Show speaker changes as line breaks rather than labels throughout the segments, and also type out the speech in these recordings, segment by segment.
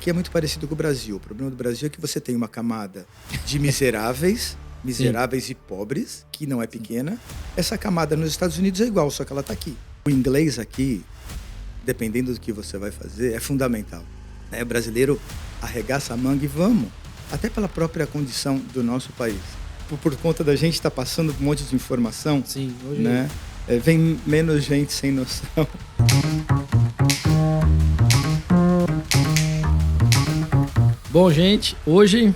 aqui é muito parecido com o Brasil. O problema do Brasil é que você tem uma camada de miseráveis e pobres, que não é pequena. Essa camada nos Estados Unidos é igual, só que ela está aqui. O inglês aqui, dependendo do que você vai fazer, é fundamental. O brasileiro arregaça a manga e vamos, até pela própria condição do nosso país. Por conta da gente estar passando um monte de informação,
sim, hoje
né? Vem menos gente sem noção.
Bom, gente, hoje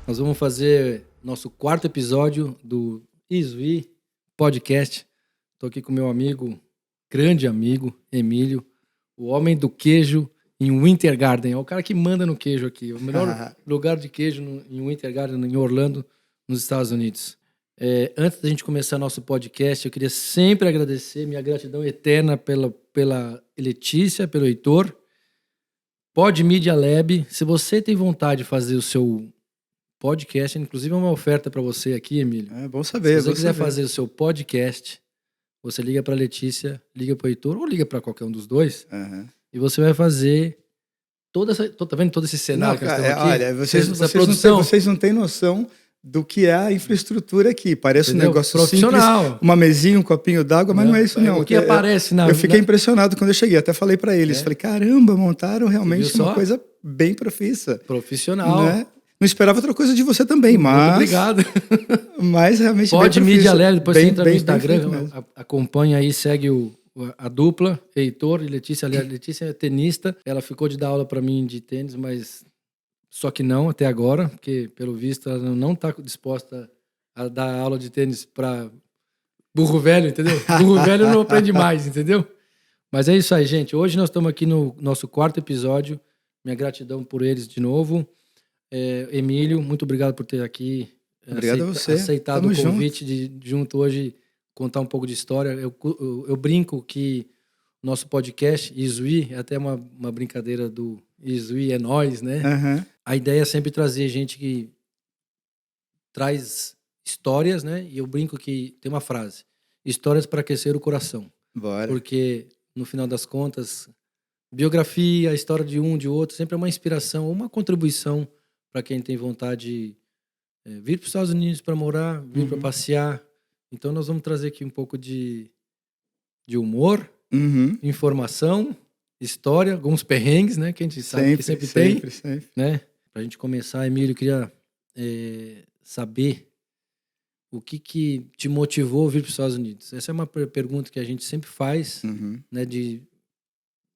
nós vamos fazer nosso 4º episódio do Isui Podcast. Estou aqui com meu amigo, grande amigo, Emílio, o homem do queijo em Winter Garden. É o cara que manda no queijo aqui. O melhor lugar de queijo em Winter Garden, em Orlando, nos Estados Unidos. Antes da gente começar nosso podcast, eu queria sempre agradecer minha gratidão eterna pela Letícia, pelo Heitor. Pod Media Lab. Se você tem vontade de fazer o seu podcast, inclusive é uma oferta para você aqui, Emílio.
É bom saber.
Se você quiser fazer o seu podcast, você liga para a Letícia, liga para o Heitor ou liga para qualquer um dos dois. E você vai fazer toda essa... Tá vendo todo esse cenário que nós estamos aqui?
Olha, vocês não têm noção do que é a infraestrutura aqui. Parece um negócio
profissional.
Simples, uma mesinha, um copinho d'água, mas não é isso não.
O que aparece na...
Eu fiquei impressionado quando eu cheguei, até falei para eles. Falei, caramba, montaram realmente uma coisa bem profissa.
Profissional.
Né? Não esperava outra coisa de você também, mas...
Muito obrigado.
Mas realmente
Pod Media Lab, depois você entra no Instagram, acompanha aí, segue a dupla, Heitor e Letícia. Aliás, a Letícia é tenista, ela ficou de dar aula para mim de tênis, mas só que não até agora, porque pelo visto ela não está disposta a dar aula de tênis para burro velho, entendeu? Burro velho não aprende mais, entendeu? Mas é isso aí, gente. Hoje nós estamos aqui no nosso 4º episódio. Minha gratidão por eles de novo. Emílio, muito obrigado por ter aqui
obrigado a você.
Aceitado o convite de junto hoje contar um pouco de história. Eu brinco que o nosso podcast, Isui, é até uma brincadeira do Isui é nós, né? A ideia é sempre trazer gente que traz histórias, né? E eu brinco que tem uma frase: histórias para aquecer o coração.
Bora.
Porque, no final das contas, biografia, a história de um, de outro, sempre é uma inspiração, uma contribuição para quem tem vontade de vir para os Estados Unidos para morar, vir para passear. Então nós vamos trazer aqui um pouco de humor, informação, história, alguns perrengues, né? Que a gente sabe que sempre tem. Né? Para a gente começar, Emílio, eu queria saber o que te motivou a vir para os Estados Unidos. Essa é uma pergunta que a gente sempre faz, né? De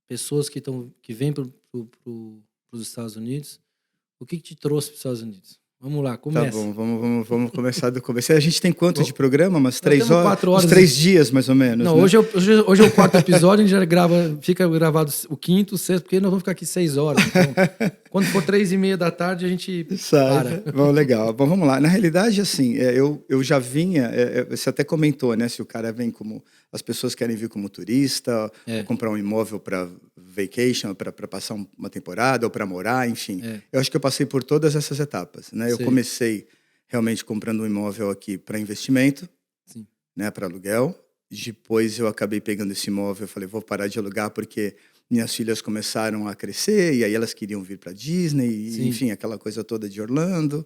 pessoas que vêm para os Estados Unidos. O que te trouxe para os Estados Unidos? Vamos lá, começa.
Tá bom, vamos começar do começo. A gente tem quanto de programa? Umas 3 horas?
4 horas.
Uns 3 dias, mais ou menos.
Não,
né?
hoje é o 4º episódio, a gente já fica gravado o 5º, o 6º, porque nós vamos ficar aqui 6 horas. Então, quando for 3:30 da tarde, a gente para.
Bom, legal. Bom, vamos lá. Na realidade, assim, eu já vinha... você até comentou, né? Se o cara vem como... As pessoas querem vir como turista, ou comprar um imóvel para vacation, para passar uma temporada, ou para morar, enfim. Eu acho que eu passei por todas essas etapas, né? Eu comecei realmente comprando um imóvel aqui para investimento, né? Para aluguel. Depois eu acabei pegando esse imóvel, falei, vou parar de alugar porque minhas filhas começaram a crescer e aí elas queriam vir para Disney, e, enfim, aquela coisa toda de Orlando.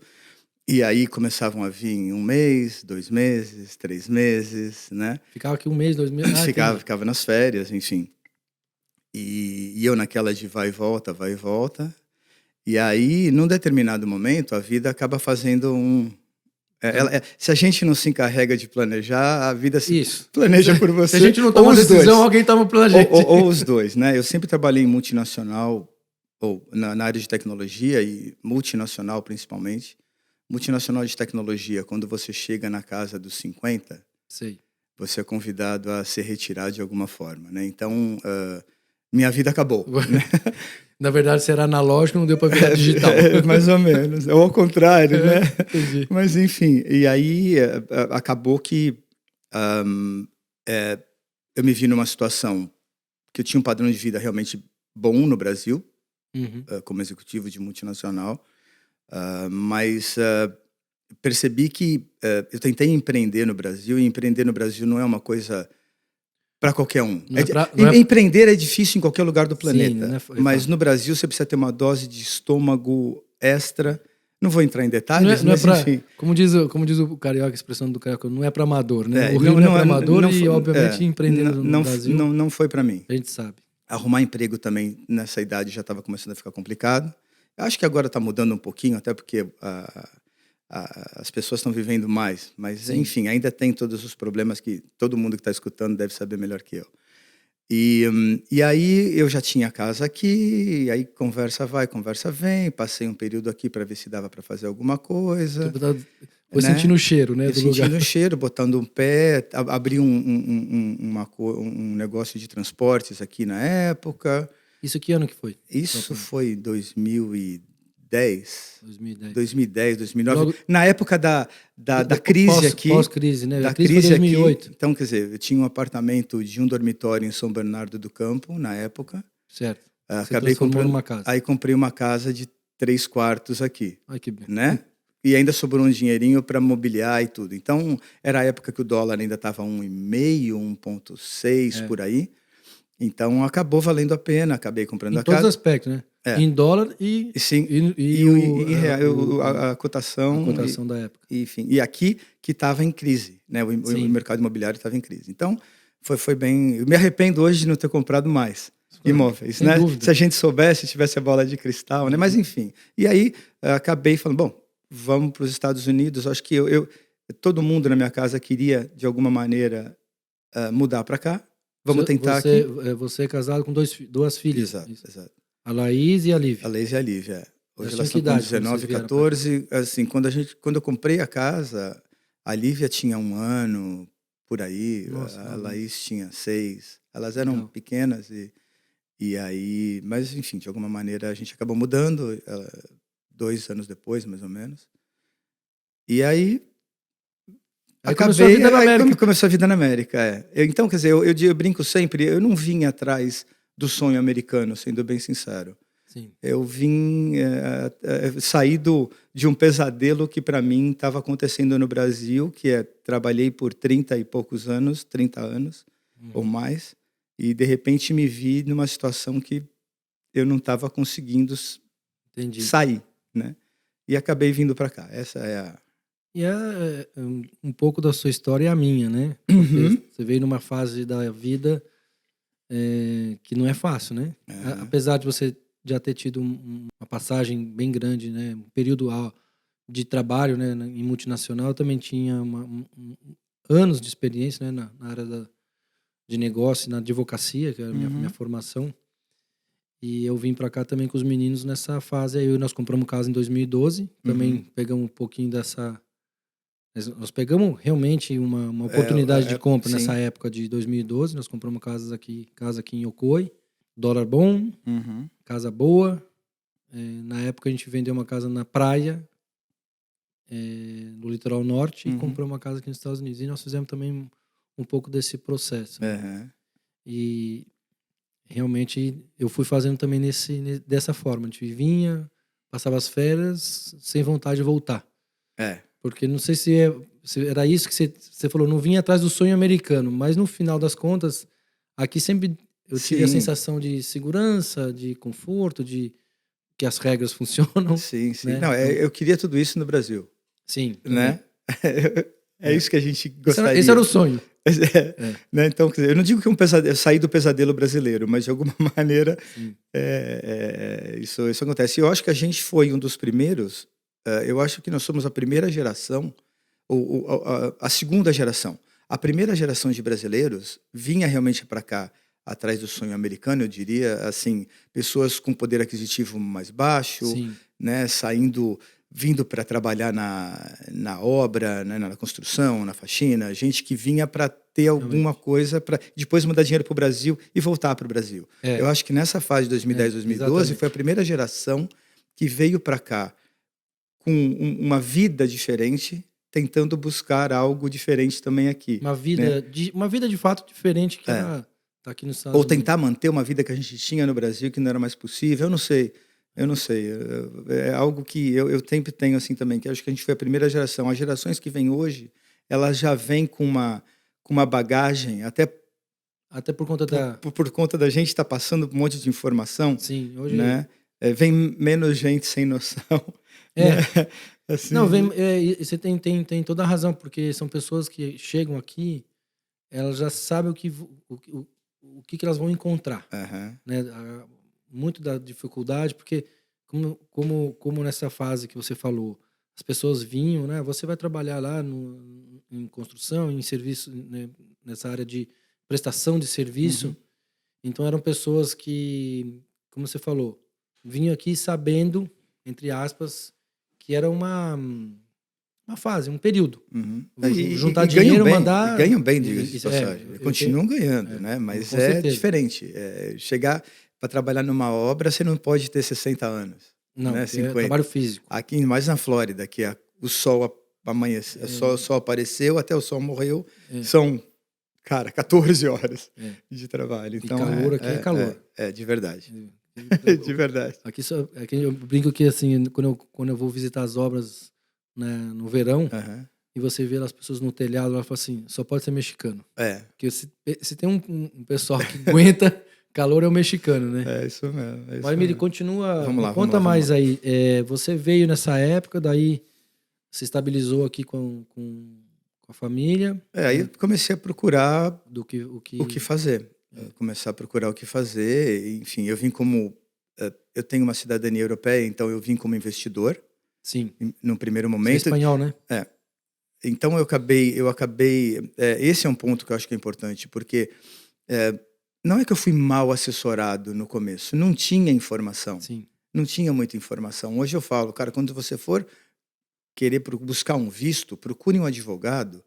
E aí começavam a vir 1 mês, 2 meses, 3 meses, né?
Ficava aqui 1 mês, 2 meses?
Ficava nas férias, enfim. E eu naquela de vai e volta. E aí, num determinado momento, a vida acaba fazendo se a gente não se encarrega de planejar, a vida se planeja por você.
Se a gente não toma decisão, alguém toma pela gente.
Ou os dois, né? Eu sempre trabalhei em multinacional, ou na área de tecnologia, e multinacional principalmente. Multinacional de tecnologia, quando você chega na casa dos 50, você é convidado a se retirar de alguma forma, né? Então, minha vida acabou. Né?
Na verdade, você era analógico, não deu para virar digital.
Mais ou menos. Ou ao contrário, né?
Entendi.
Mas, enfim. E aí, acabou que eu me vi numa situação que eu tinha um padrão de vida realmente bom no Brasil, como executivo de multinacional. Mas percebi que eu tentei empreender no Brasil, e empreender no Brasil não é uma coisa para qualquer um.
Não é...
Empreender é difícil em qualquer lugar do planeta.
Sim,
mas no Brasil você precisa ter uma dose de estômago extra. Não vou entrar em detalhes, mas enfim.
Como diz o carioca, a expressão do carioca, não é para amador, né? O Rio
não
é para amador e, obviamente, empreender no Brasil...
Não foi para mim.
A gente sabe.
Arrumar emprego também nessa idade já estava começando a ficar complicado. Eu acho que agora está mudando um pouquinho, até porque as pessoas estão vivendo mais. Mas, sim, enfim, ainda tem todos os problemas que todo mundo que está escutando deve saber melhor que eu. E aí eu já tinha casa aqui, e aí conversa vai, conversa vem. Passei um período aqui para ver se dava para fazer alguma coisa.
Foi sentindo o cheiro, né, do lugar.
Sentindo o cheiro, botando um pé. Abri um negócio de transportes aqui na época.
Isso que ano que foi?
Isso foi 2010. 2009.
Logo,
na época da crise aqui.
Pós-crise, né?
Da crise foi 2008. Aqui. Então, quer dizer, eu tinha um apartamento de um dormitório em São Bernardo do Campo, na época.
Certo.
Acabei comprando uma casa. Aí comprei uma casa de 3 quartos aqui.
Ai, que bem.
Né? E ainda sobrou um dinheirinho para mobiliar e tudo. Então, era a época que o dólar ainda estava 1,5, 1,6 por aí. Então, acabou valendo a pena. Acabei comprando a casa.
Em todos os aspectos, né? Em dólar e
a cotação.
A cotação da época.
Enfim, e aqui que estava em crise, né? O mercado imobiliário estava em crise. Então, foi bem... Eu me arrependo hoje de não ter comprado mais imóveis, né?
Dúvida.
Se a gente soubesse, tivesse a bola de cristal, né? Mas, enfim. E aí, acabei falando, bom, vamos para os Estados Unidos. Acho que todo mundo na minha casa queria, de alguma maneira, mudar para cá. Vamos tentar aqui.
Você é casado com duas filhas.
Exato.
A Laís e a Lívia.
A Laís e a Lívia. Hoje elas estão com 19, 14. Assim, quando eu comprei a casa, a Lívia tinha 1 ano, por aí.
Nossa,
a Laís tinha 6. Elas eram pequenas e aí... Mas, enfim, de alguma maneira a gente acabou mudando. 2 anos depois, mais ou menos. E aí...
Começou a vida na América.
Começou a vida na América, Então, quer dizer, eu brinco sempre, eu não vim atrás do sonho americano, sendo bem sincero.
Sim.
Eu vim sair de um pesadelo que para mim estava acontecendo no Brasil, que trabalhei por 30 e poucos anos, 30 anos ou mais, e de repente me vi numa situação que eu não estava conseguindo sair, né? E acabei vindo para cá. Essa é a...
E um pouco da sua história é a minha, né? Porque você veio numa fase da vida que não é fácil, né? Apesar de você já ter tido uma passagem bem grande, né? Um período de trabalho, né? Em multinacional, eu também tinha anos de experiência, né? Na área de negócio, na advocacia, que era a minha formação. E eu vim para cá também com os meninos nessa fase. Aí nós compramos casa em 2012. Também pegamos um pouquinho dessa... Nós pegamos realmente uma oportunidade de compra nessa época de 2012. Nós compramos casa aqui em Ocoee, dólar bom, casa boa. Na época a gente vendeu uma casa na praia, no litoral norte, e compramos uma casa aqui nos Estados Unidos. E nós fizemos também um pouco desse processo. E realmente eu fui fazendo também dessa forma. A gente vinha, passava as férias sem vontade de voltar. Porque não sei se era isso que você falou, não vinha atrás do sonho americano, mas no final das contas, aqui sempre eu tive a sensação de segurança, de conforto, de que as regras funcionam.
Sim.
Né?
Não, eu queria tudo isso no Brasil.
Sim.
Né? Isso que a gente gostaria.
Esse era o sonho.
Né? Então, quer dizer, eu não digo que eu saí do pesadelo brasileiro, mas de alguma maneira isso acontece. E eu acho que a gente foi um dos primeiros. Eu acho que nós somos a primeira geração, ou a segunda geração. A primeira geração de brasileiros vinha realmente para cá atrás do sonho americano, eu diria, assim, pessoas com poder aquisitivo mais baixo, né, vindo para trabalhar na obra, né, na construção, na faxina, gente que vinha para ter alguma coisa para depois mandar dinheiro para o Brasil e voltar para o Brasil. Eu acho que nessa fase de 2010, 2012 foi a primeira geração que veio para cá com uma vida diferente, tentando buscar algo diferente também aqui.
Uma vida de fato diferente que tá aqui nos Estados
Ou
Unidos.
tentar manter uma vida que a gente tinha no Brasil que não era mais possível. Eu não sei. É algo que eu sempre tenho assim também, que acho que a gente foi a primeira geração. As gerações que vêm hoje, elas já vêm com uma bagagem, até
Até por conta da...
Por conta da gente estar passando um monte de informação,
Sim, hoje...
né? Vem menos gente sem noção,
É.
né? Assim,
Não, e você tem toda a razão, porque são pessoas que chegam aqui, elas já sabem o que elas vão encontrar,
aham,
né? Muito da dificuldade, porque como nessa fase que você falou, as pessoas vinham, né? Você vai trabalhar lá em construção, em serviço, né? Nessa área de prestação de serviço.
uhum,
Então eram pessoas que, como você falou, vinham aqui sabendo, entre aspas, que era uma fase, um período.
uhum.
Juntar
Ganham
dinheiro,
bem, e
mandar.
ganham bem, diga-se de passagem.
Eu
Continuam ganhando,
é,
né? Mas
com
é
certeza.
diferente. Chegar para trabalhar numa obra, você não pode ter 60 anos,
Não,
né?
porque é
50.
trabalho físico.
Aqui, mais na Flórida, que o sol amanhece, o sol apareceu até o sol morreu,
É,
são, cara, 14 horas
é.
de trabalho.
E
Então,
calor aqui é calor.
de verdade.
Então,
De verdade.
aqui eu brinco que assim, quando eu vou visitar as obras, né, no verão,
Aham.
e você vê lá as pessoas no telhado, ela fala assim, só pode ser mexicano.
É,
Porque se tem um pessoal que aguenta calor é o mexicano, né?
é isso mesmo. É isso
Mas Miri,
mesmo.
continua,
Vamos
me
lá, vamos
conta
lá, vamos
mais
lá.
aí. Você veio nessa época, daí se estabilizou aqui com a família,
Aí
né?
eu comecei a procurar
Do que
o que fazer. Começar a procurar o que fazer. Enfim, eu vim como. Eu tenho uma cidadania europeia, então eu vim como investidor,
sim.
no primeiro
Você é
momento.
espanhol, né?
Então eu acabei. Esse é um ponto que eu acho que é importante, porque não é que eu fui mal assessorado no começo, não tinha informação.
Sim.
Não tinha muita informação. Hoje eu falo, cara, quando você for querer buscar um visto, procure um advogado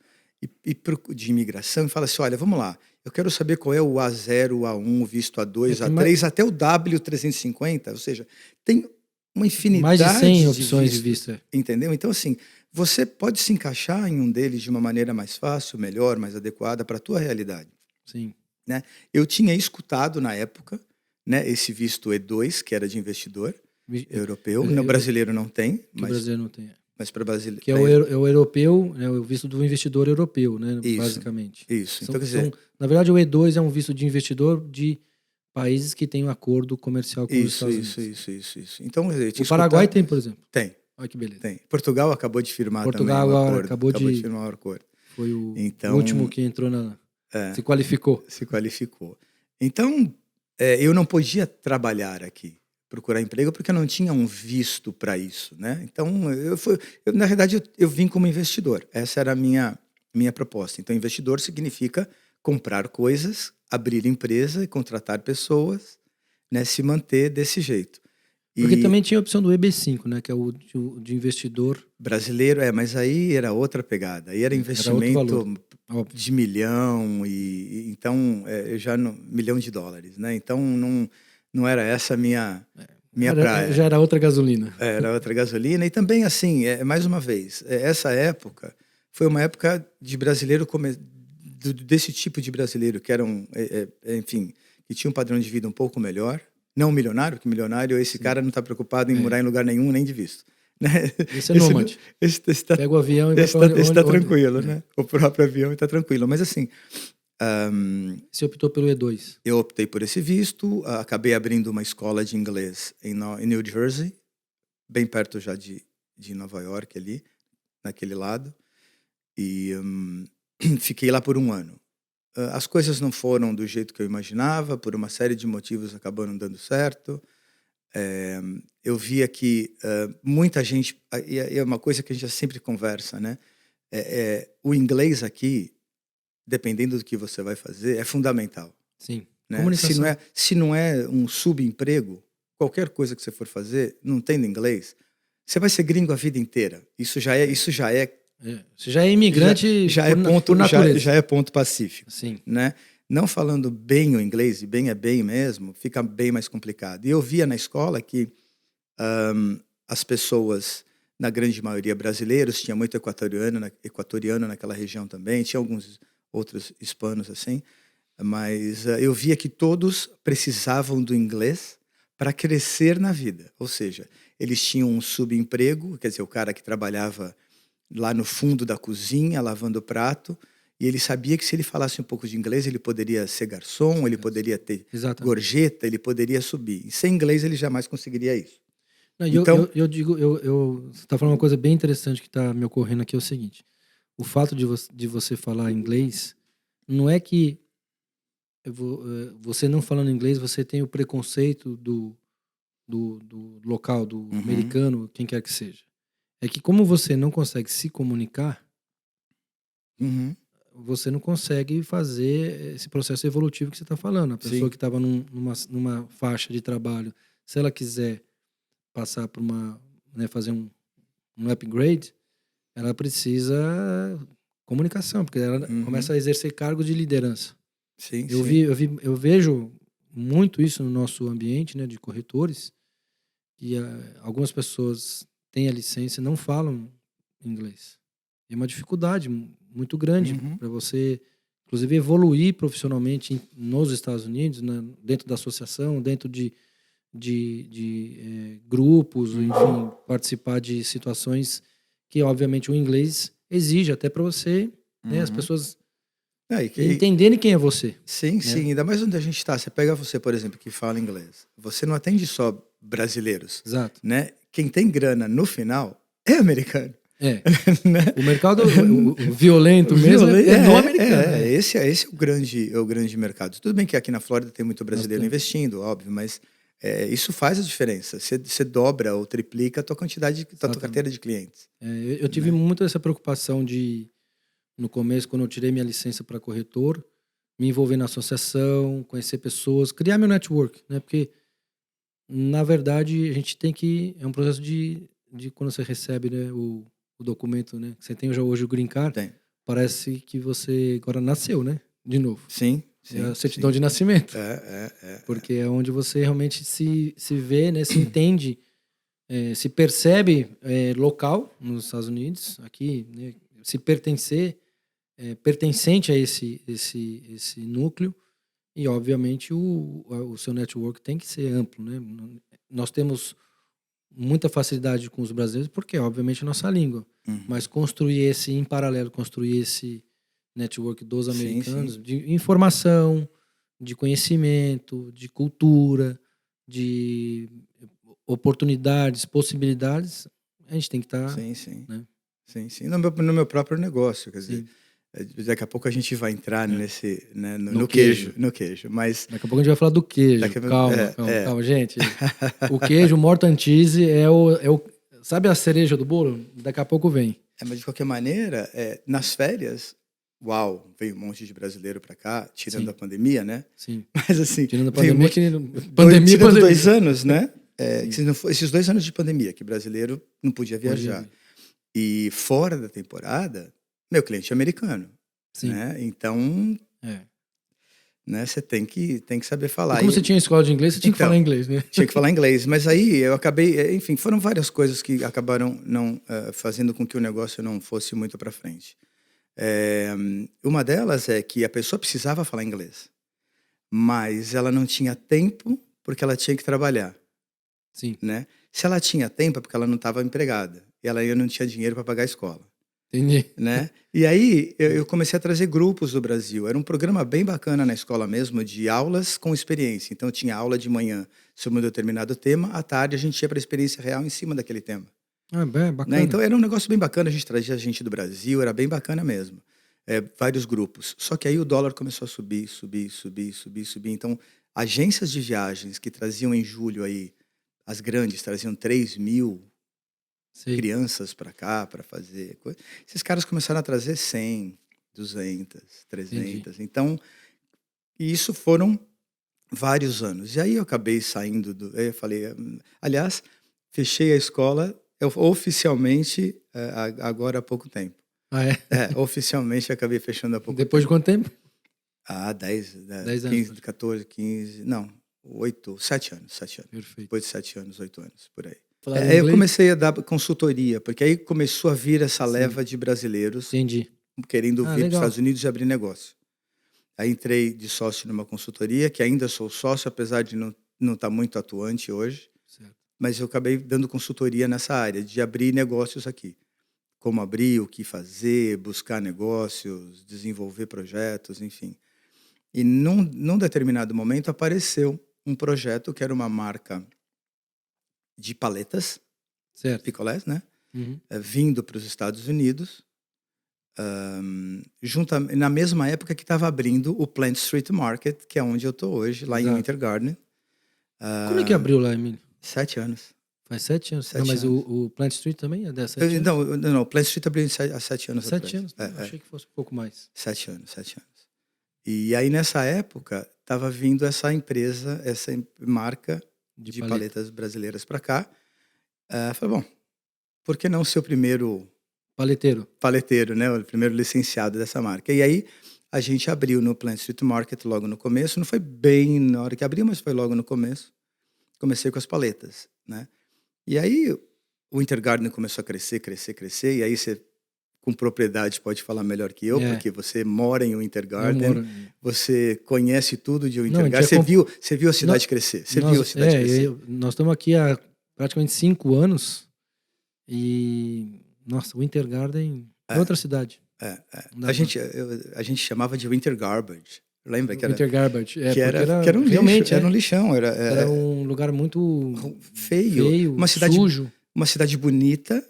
de imigração e fala assim, olha, vamos lá, eu quero saber qual é o A0, o A1, o visto A2,
Tem mais,
A3, até o W350, ou seja, tem uma
mais de 100
infinidade de
opções de
vistos,
visto.
entendeu? Então, assim, você pode se encaixar em um deles de uma maneira mais fácil, melhor, mais adequada para a tua realidade,
Sim.
né? Eu tinha escutado na época, né, esse visto E2, que era de investidor europeu, no brasileiro não tem,
Que o brasileiro não tem.
mas para brasileiro.
Que é o europeu, é o visto do investidor europeu, né?
Isso,
basicamente.
isso. Então, quer dizer,
na verdade, o E2 é um visto de investidor de países que têm um acordo comercial com os Estados Unidos.
isso. Então, quer dizer,
O Paraguai tem, por exemplo.
Tem.
Olha que beleza.
Tem. Portugal acabou de firmar
Portugal
também um
agora
acordo.
acabou de
firmar um acordo.
Foi o
Então,
último que entrou se qualificou.
Se qualificou. Então, eu não podia trabalhar aqui, procurar emprego, porque eu não tinha um visto para isso, né? Então, na verdade, eu vim como investidor. Essa era a minha proposta. Então, investidor significa comprar coisas, abrir empresa e contratar pessoas, né? Se manter desse jeito.
Porque também tinha a opção do EB5, né? Que é o de investidor.
Brasileiro, mas aí era outra pegada. Aí era investimento de milhão, então, milhão de dólares, né? Então, não era essa a minha praia.
Já era outra gasolina.
Era outra gasolina. E também, assim, mais uma vez, essa época foi uma época de brasileiro, desse tipo de brasileiro, que eram, enfim, que tinha um padrão de vida um pouco melhor. Não milionário, porque milionário, esse cara não está preocupado em morar em lugar nenhum, nem de visto. Né?
Esse é nômade. Pega o avião e vai para onde...
Esse está tranquilo, né? O próprio avião está tranquilo. Mas assim...
Você optou pelo E2?
Eu optei por esse visto, acabei abrindo uma escola de inglês em New Jersey, bem perto já de Nova York ali, naquele lado. E fiquei lá por um ano. As coisas não foram do jeito que eu imaginava, por uma série de motivos acabaram dando certo. Eu via que muita gente, e é uma coisa que a gente sempre conversa, né? O inglês aqui, dependendo do que você vai fazer, é fundamental.
Sim.
Né?
Comunicação.
Se não é um subemprego, qualquer coisa que você for fazer, não tendo inglês, você vai ser gringo a vida inteira. Isso já é
Você já é imigrante por natureza.
Já é ponto pacífico.
Sim.
Né? Não falando bem o inglês, e bem é bem mesmo, fica bem mais complicado. E eu via na escola que as pessoas, na grande maioria brasileiros, tinha muito equatoriano naquela região também, tinha alguns outros hispanos assim, mas eu via que todos precisavam do inglês para crescer na vida. Ou seja, eles tinham um subemprego, quer dizer, o cara que trabalhava lá no fundo da cozinha, lavando prato, E ele sabia que se ele falasse um pouco de inglês, ele poderia ser garçom, ele poderia ter gorjeta, ele poderia subir. E sem inglês ele jamais conseguiria isso.
Não,
Então,
eu digo, você está falando uma coisa bem interessante que está me ocorrendo aqui, é o seguinte: o fato de você falar inglês não é que você não falando inglês, você tem o preconceito do local, do americano, quem quer que seja. É que como você não consegue se comunicar, você não consegue fazer esse processo evolutivo que você está falando. A pessoa que estava numa faixa de trabalho, se ela quiser passar por fazer um upgrade, ela precisa comunicação, porque ela começa a exercer cargos de liderança.
Sim,
eu vejo muito isso no nosso ambiente, né, de corretores, que algumas pessoas têm a licença e não falam inglês. É uma dificuldade muito grande para você, inclusive, evoluir profissionalmente nos Estados Unidos, né, dentro da associação, dentro de grupos, enfim, participar de situações que, obviamente, o inglês exige até para você, né, as pessoas entenderem quem é você.
Sim, né? Sim. Ainda mais onde a gente está. Você pega você, por exemplo, que fala inglês. Você não atende só brasileiros.
Exato.
Né? Quem tem grana no final é americano.
É. Né? O mercado o violento mesmo é no americano.
Esse é o grande mercado. Tudo bem que aqui na Flórida tem muito brasileiro investindo, óbvio, mas isso faz a diferença. Você dobra ou triplica a tua quantidade, a tua carteira de clientes.
Eu tive muito essa preocupação no começo, quando eu tirei minha licença para corretor, me envolver na associação, conhecer pessoas, criar meu network, né? Porque, na verdade, a gente tem que... É um processo de quando você recebe, né, o documento, né? Você tem hoje o Green Card, parece que você agora nasceu, né? De novo.
Sim.
É a certidão de nascimento. Porque é onde você realmente se vê, né? Se entende, se percebe local nos Estados Unidos, aqui, né? Se pertencente a esse núcleo, e obviamente o seu network tem que ser amplo, né? Nós temos muita facilidade com os brasileiros porque obviamente é a nossa língua, mas construir construir esse network dos americanos, de informação, de conhecimento, de cultura, de oportunidades, possibilidades, a gente tem que estar... Né?
Sim. No meu próprio negócio, quer dizer, daqui a pouco a gente vai entrar nesse, né, no queijo. Mas
daqui a pouco a gente vai falar do queijo. Calma, gente. O queijo, o Morton Cheese sabe a cereja do bolo? Daqui a pouco vem.
Mas de qualquer maneira, nas férias, veio um monte de brasileiro para cá, tirando a pandemia, né?
Sim.
Mas assim,
tirando a pandemia,
tirando 2 anos, né? Esses 2 anos de pandemia, que brasileiro não podia viajar. E fora da temporada, meu cliente é americano.
Sim.
Né? Então, né, você tem que saber falar.
E como você tinha escola de inglês, você tinha que falar inglês, né?
Tinha que falar inglês. Mas aí eu acabei... Enfim, foram várias coisas que acabaram não fazendo com que o negócio não fosse muito para frente. Uma delas é que a pessoa precisava falar inglês, mas ela não tinha tempo porque ela tinha que trabalhar.
Sim.
Né? Se ela tinha tempo é porque ela não estava empregada. E ela ainda não tinha dinheiro para pagar a escola.
Entendi.
Né? E aí eu comecei a trazer grupos do Brasil. Era um programa bem bacana na escola mesmo, de aulas com experiência. Então tinha aula de manhã sobre um determinado tema, à tarde a gente ia para a experiência real em cima daquele tema.
Bem bacana.
Né? Então era um negócio bem bacana, a gente trazia gente do Brasil, era bem bacana mesmo. Vários grupos. Só que aí o dólar começou a subir. Então agências de viagens que traziam em julho aí, as grandes traziam 3.000 crianças para cá para fazer coisa. Esses caras começaram a trazer 100, 200, 300. Entendi. Então, isso foram vários anos. E aí eu acabei saindo eu falei, aliás, fechei a escola oficialmente agora há pouco tempo. Oficialmente acabei fechando há pouco tempo.
Depois de quanto tempo?
10
anos.
15, 14, 15, não, 7 anos.
Perfeito.
Depois de 7 anos, 8 anos, por aí.
Eu
comecei a dar consultoria, porque aí começou a vir essa leva de brasileiros querendo vir para os Estados Unidos e abrir negócio. Aí entrei de sócio numa consultoria, que ainda sou sócio, apesar de não estar muito atuante hoje.
Certo.
Mas eu acabei dando consultoria nessa área, de abrir negócios aqui. como abrir, o que fazer, buscar negócios, desenvolver projetos, enfim. E num determinado momento apareceu um projeto que era uma marca de paletas,
Certo.
picolés, né?
Uhum.
Vindo para os Estados Unidos, na mesma época que estava abrindo o Plant Street Market, que é onde eu estou hoje, lá em
Exato.
Winter Garden.
Quando é que abriu lá, Emílio?
7 anos.
Faz 7 anos.
7
Não, mas
anos.
o Plant Street também é 7 anos?
Não, o Plant Street abriu há 7 anos
7
atrás.
anos? Achei que fosse um pouco mais.
7 anos. E aí, nessa época, estava vindo essa empresa, essa marca de paletas brasileiras para cá. Falei, bom, por que não ser o primeiro paleteiro, né? O primeiro licenciado dessa marca. E aí, a gente abriu no Plant Street Market logo no começo. Não foi bem na hora que abriu, mas foi logo no começo. Comecei com as paletas, né? E aí, o Winter Garden começou a crescer. E aí, você, com propriedade, pode falar melhor que eu, porque você mora em Winter Garden, você conhece tudo de Winter Garden. Você viu a cidade crescer.
Nós estamos aqui há praticamente 5 anos e, nossa, Winter Garden é outra cidade.
A gente chamava de Winter Garbage. Lembra que era?
Winter Garbage.
Que era um lixo, era um lixão.
Era um lugar muito
feio, uma cidade
sujo.
Uma cidade bonita,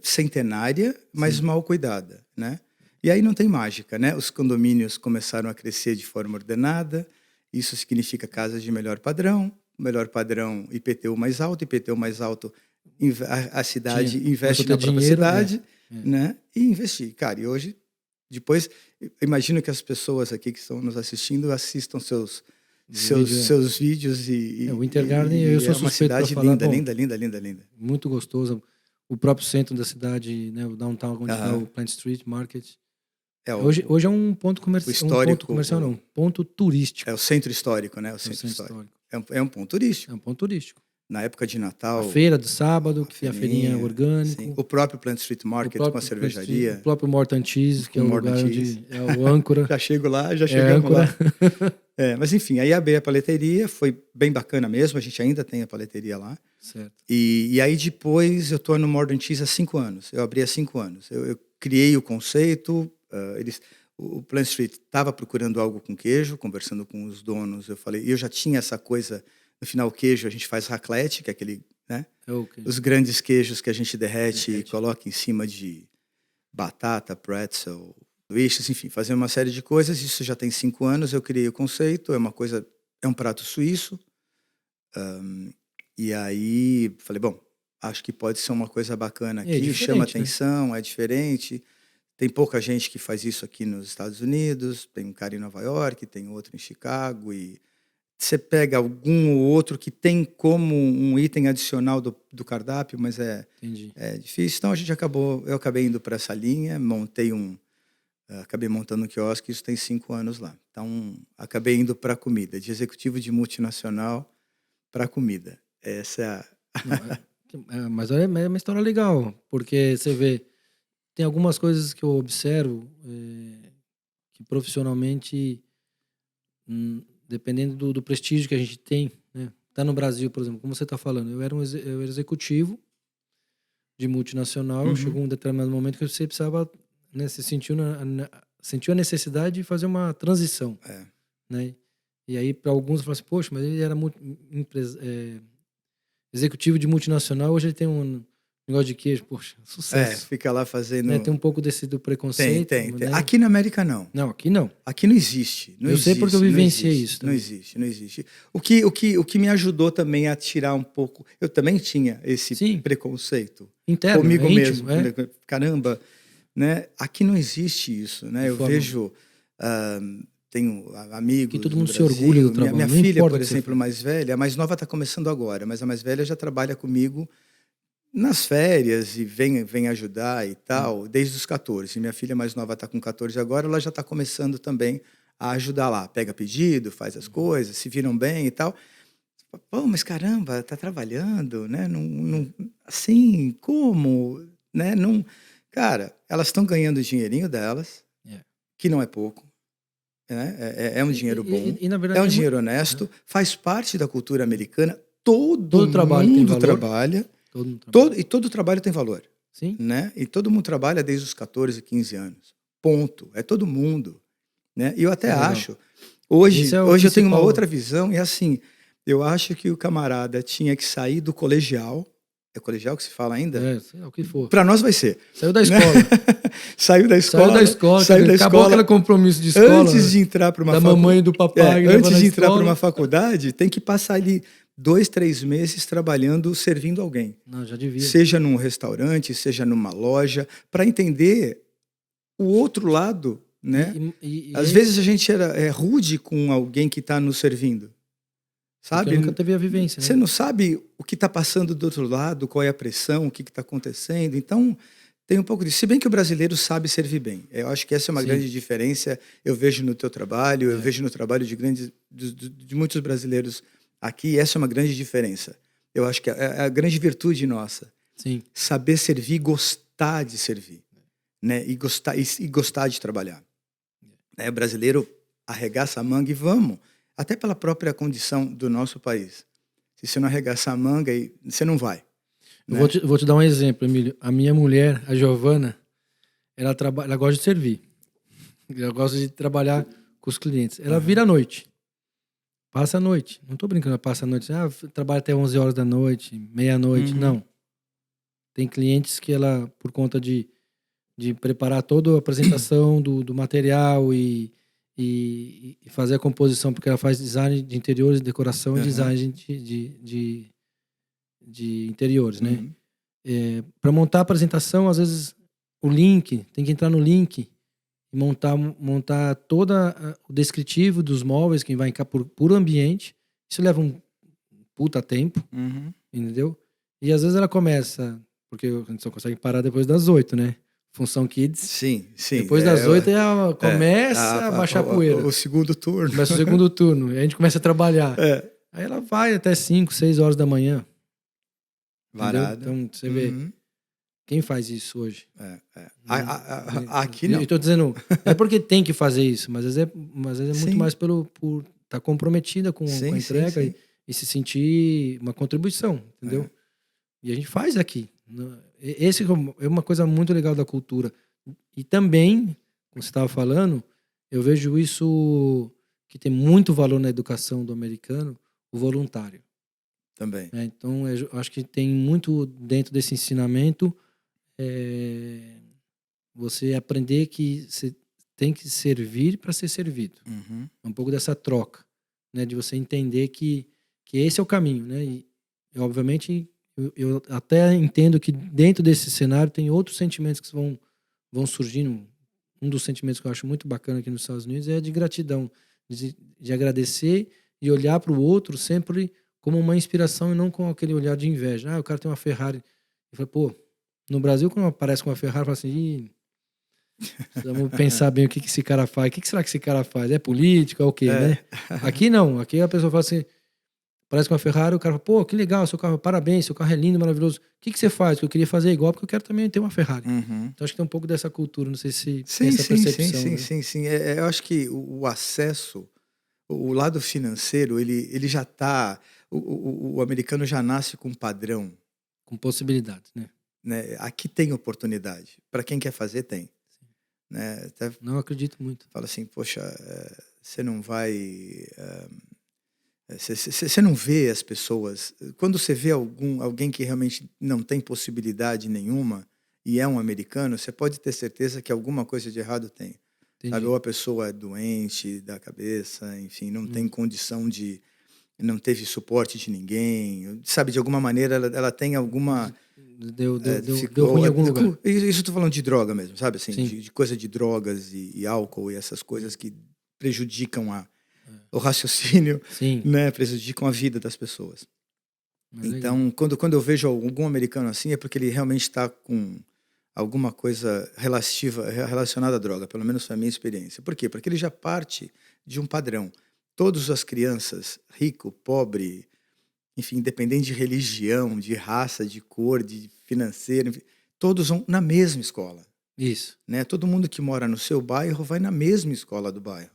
centenária, mas mal cuidada, né? E aí não tem mágica, né? Os condomínios começaram a crescer de forma ordenada. Isso significa casas de melhor padrão IPTU mais alto, a cidade investe na própria cidade, né? E investir. Cara, e hoje, depois, imagino que as pessoas aqui que estão nos assistindo assistam seus vídeos
o Winter Garden, eu sou suspeito para falar.
Linda.
Muito gostoso. O próprio centro da cidade, né, o downtown, onde está o Plant Street Market. Hoje é um ponto comercial. Um ponto turístico.
É o centro histórico, né? O centro histórico. É um ponto turístico.
É um ponto turístico.
Na época de Natal...
A feira de sábado, que é a feirinha orgânica.
Sim. O próprio Plant Street Market com a cervejaria.
O próprio Morton Cheese, que é o lugar onde é o âncora.
Já chegamos lá. Mas enfim, aí abri a paleteria, foi bem bacana mesmo, a gente ainda tem a paleteria lá.
Certo.
E aí depois eu estou no Morton Cheese há 5 anos, eu abri há 5 anos. Eu criei o conceito, o Plant Street estava procurando algo com queijo, conversando com os donos, eu já tinha essa coisa, no final o queijo a gente faz raclette, que é aquele, né? Os grandes queijos que a gente derrete e coloca em cima de batata, pretzel, sanduíches, enfim, fazer uma série de coisas. Isso já tem 5 anos, eu criei o conceito, é um prato suíço. E aí falei, bom, acho que pode ser uma coisa bacana aqui, chama atenção, é diferente. Tem pouca gente que faz isso aqui nos Estados Unidos, tem um cara em Nova York, tem outro em Chicago, e você pega algum ou outro que tem como um item adicional do cardápio, mas é difícil. Então eu acabei indo para essa linha, acabei montando um quiosque, isso tem 5 anos lá. Então, acabei indo para a comida, de executivo de multinacional para a comida. Essa
mas é uma história legal, porque você vê, tem algumas coisas que eu observo que profissionalmente, dependendo do prestígio que a gente tem, né? Tá no Brasil, por exemplo, como você está falando, eu era executivo de multinacional, chegou um determinado momento que você precisava, né, você sentiu a necessidade de fazer uma transição, né? E aí para alguns falam assim, poxa, mas ele era executivo de multinacional, hoje ele tem um negócio de queijo, poxa, sucesso.
Fica lá fazendo...
Né? Tem um pouco do preconceito.
Tem.
Né?
Aqui na América não.
Não, aqui não.
Aqui não existe.
Eu sei porque eu vivenciei isso também.
Não existe. O que me ajudou também a tirar um pouco... Eu também tinha esse preconceito.
Interno,
comigo
íntimo,
mesmo. Caramba, né? Aqui não existe isso, né? Eu vejo... tenho amigos
que todo mundo
no Brasil.
Se orgulha do trabalho.
Minha filha, por exemplo, mais velha, a mais nova está começando agora, mas a mais velha já trabalha comigo nas férias e vem ajudar e tal, desde os 14. Minha filha mais nova está com 14 agora, ela já está começando também a ajudar lá. Pega pedido, faz as coisas, se viram bem e tal. Pô, mas caramba, tá trabalhando, né? Não, assim, como? Né? Não, cara, elas estão ganhando o dinheirinho delas, que não é pouco. É um dinheiro bom,
na verdade,
é um dinheiro honesto, faz parte da cultura americana. Todo
trabalho
mundo
tem valor.
trabalha.
Todo
E todo trabalho tem valor.
Sim.
Né? E todo mundo trabalha desde os 14, 15 anos. Ponto. É todo mundo. Né? E eu até acho... Hoje eu tenho uma outra visão, e assim, eu acho que o camarada tinha que sair do colegial. É colegial que se fala ainda?
É o que for.
Para nós vai ser.
Saiu da escola.
Saiu da escola.
Acabou aquele compromisso de escola.
Antes de entrar para uma
da mamãe e do papai.
Antes de entrar para uma faculdade, tem que passar ali 2, 3 meses trabalhando, servindo alguém.
Não, já devia.
Seja num restaurante, seja numa loja, para entender o outro lado. Né? Às vezes a gente é rude com alguém que está nos servindo, sabe?
Porque nunca teve a vivência, né?
Você não sabe o que está passando do outro lado, qual é a pressão, o que está acontecendo. Então, tem um pouco disso. Se bem que o brasileiro sabe servir bem. Eu acho que essa é uma grande diferença. Eu vejo no teu trabalho, eu vejo no trabalho de muitos brasileiros aqui. Essa é uma grande diferença. Eu acho que é a grande virtude nossa.
Sim.
Saber servir, gostar de servir, né? E gostar de trabalhar. O brasileiro arregaça a manga e vamos, até pela própria condição do nosso país. Se você não arregaçar a manga, você não vai. Né?
Vou te dar um exemplo, Emílio. A minha mulher, a Giovana, ela gosta de servir. Ela gosta de trabalhar com os clientes. Ela vira à noite. Passa a noite. Não estou brincando, ela passa a noite. Trabalha até 11 horas da noite, meia-noite. Não. Tem clientes que ela, por conta de preparar toda a apresentação do material e fazer a composição, porque ela faz design de interiores, decoração e design de interiores, né? Para montar a apresentação, às vezes o link, tem que entrar no link e montar todo o descritivo dos móveis que vai ficar por ambiente. Isso leva um puta tempo, entendeu? E às vezes ela começa, porque a gente só consegue parar depois das 8, né? Função Kids.
Sim.
Depois das 8 ela começa a baixar poeira.
O segundo turno.
Começa o segundo turno. E a gente começa a trabalhar. Aí ela vai até 5, 6 horas da manhã.
Varada.
Então, você vê. Quem faz isso hoje?
Aqui não.
Eu tô dizendo, é porque tem que fazer isso, mas às vezes é muito mais por estar comprometida com a entrega e se sentir uma contribuição, entendeu? E a gente faz aqui. Esse é uma coisa muito legal da cultura. E também, como você estava falando, eu vejo isso que tem muito valor na educação do americano, o voluntário.
Também.
Então, eu acho que tem muito dentro desse ensinamento você aprender que você tem que servir para ser servido. Um pouco dessa troca, né? De você entender que esse é o caminho, né? E obviamente... Eu até entendo que dentro desse cenário tem outros sentimentos que vão surgindo. Um dos sentimentos que eu acho muito bacana aqui nos Estados Unidos é de gratidão, de agradecer e olhar para o outro sempre como uma inspiração e não com aquele olhar de inveja. O cara tem uma Ferrari. E fala, pô, no Brasil, quando aparece com uma Ferrari, fala assim, vamos pensar bem o que esse cara faz. O que será que esse cara faz? É política ou o quê, né? Aqui não. Aqui a pessoa fala assim, parece com uma Ferrari, o cara fala, pô, que legal, seu carro, parabéns, seu carro é lindo, maravilhoso. O que você faz? Que eu queria fazer igual, porque eu quero também ter uma Ferrari. Então acho que tem um pouco dessa cultura, não sei se tem essa percepção.
Sim. Eu acho que o acesso, o lado financeiro, ele já está... O americano já nasce com um padrão.
Com possibilidades, né?
Aqui tem oportunidade. Para quem quer fazer, tem. Né? Até
não acredito muito.
Fala assim, poxa, você não vai... Você não vê as pessoas... Quando você vê alguém que realmente não tem possibilidade nenhuma e é um americano, você pode ter certeza que alguma coisa de errado tem. Sabe? Ou a pessoa é doente da cabeça, enfim, não tem condição de... Não teve suporte de ninguém. Sabe, de alguma maneira ela tem alguma...
Deu ruim em algum lugar.
Isso eu estou falando de droga mesmo, sabe? Assim, de coisa de drogas e álcool e essas coisas que prejudicam o raciocínio, né? Prejudicam a vida das pessoas. Então, quando eu vejo algum americano assim, é porque ele realmente está com alguma coisa relacionada à droga, pelo menos foi a minha experiência. Por quê? Porque ele já parte de um padrão. Todas as crianças, rico, pobre, enfim, independente de religião, de raça, de cor, de financeiro, enfim, todos vão na mesma escola.
Isso.
Né? Todo mundo que mora no seu bairro vai na mesma escola do bairro.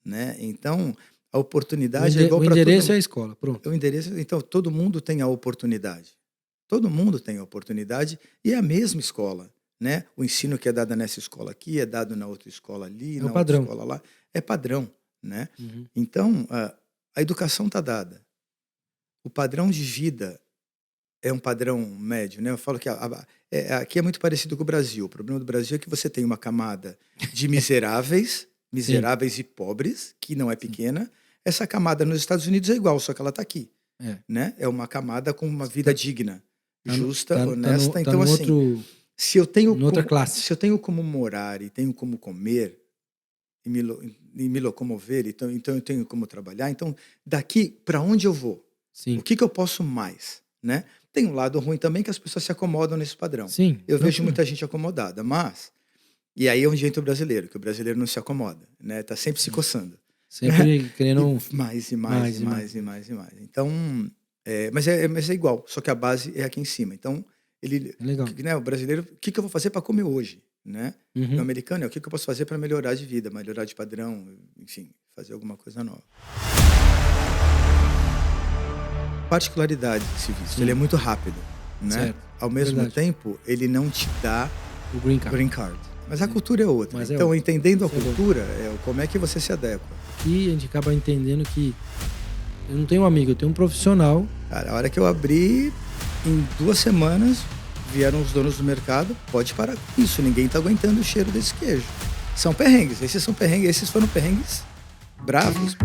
Né? Então, a oportunidade é igual para todo mundo.
O endereço é a escola, pronto.
O endereço, então, todo mundo tem a oportunidade. Todo mundo tem oportunidade e é a mesma escola, né? O ensino que é dado nessa escola aqui é dado na outra escola ali, na outra escola lá. É padrão, né? Então, a educação está dada. O padrão de vida é um padrão médio, né? Eu falo que aqui é muito parecido com o Brasil. O problema do Brasil é que você tem uma camada de miseráveis e pobres, que não é pequena. Essa camada nos Estados Unidos é igual, só que ela está aqui. Né? É uma camada com uma vida digna, justa, honesta. Então, assim, se eu tenho como morar e tenho como comer e me locomover, então eu tenho como trabalhar, então daqui para onde eu vou?
Sim.
O que eu posso mais? Né? Tem um lado ruim também que as pessoas se acomodam nesse padrão.
Sim,
eu vejo muita gente acomodada, mas... E aí é onde entra o brasileiro, que o brasileiro não se acomoda, né? Tá sempre se coçando.
Sempre querendo...
mais. Então, mas é igual, só que a base é aqui em cima. Então, né, o brasileiro, o que eu vou fazer para comer hoje? Né? O americano é o que eu posso fazer para melhorar de vida, melhorar de padrão, enfim, fazer alguma coisa nova. Particularidade desse visto, ele é muito rápido, né?
Certo.
Ao mesmo tempo, ele não te dá
o green card.
Mas a cultura é outra. Então, entendendo a cultura, como é que você se adequa.
E a gente acaba entendendo que eu não tenho um amigo, eu tenho um profissional.
Cara, a hora que eu abri, em 2 semanas, vieram os donos do mercado, pode parar com isso, ninguém tá aguentando o cheiro desse queijo. São perrengues, esses foram perrengues bravos.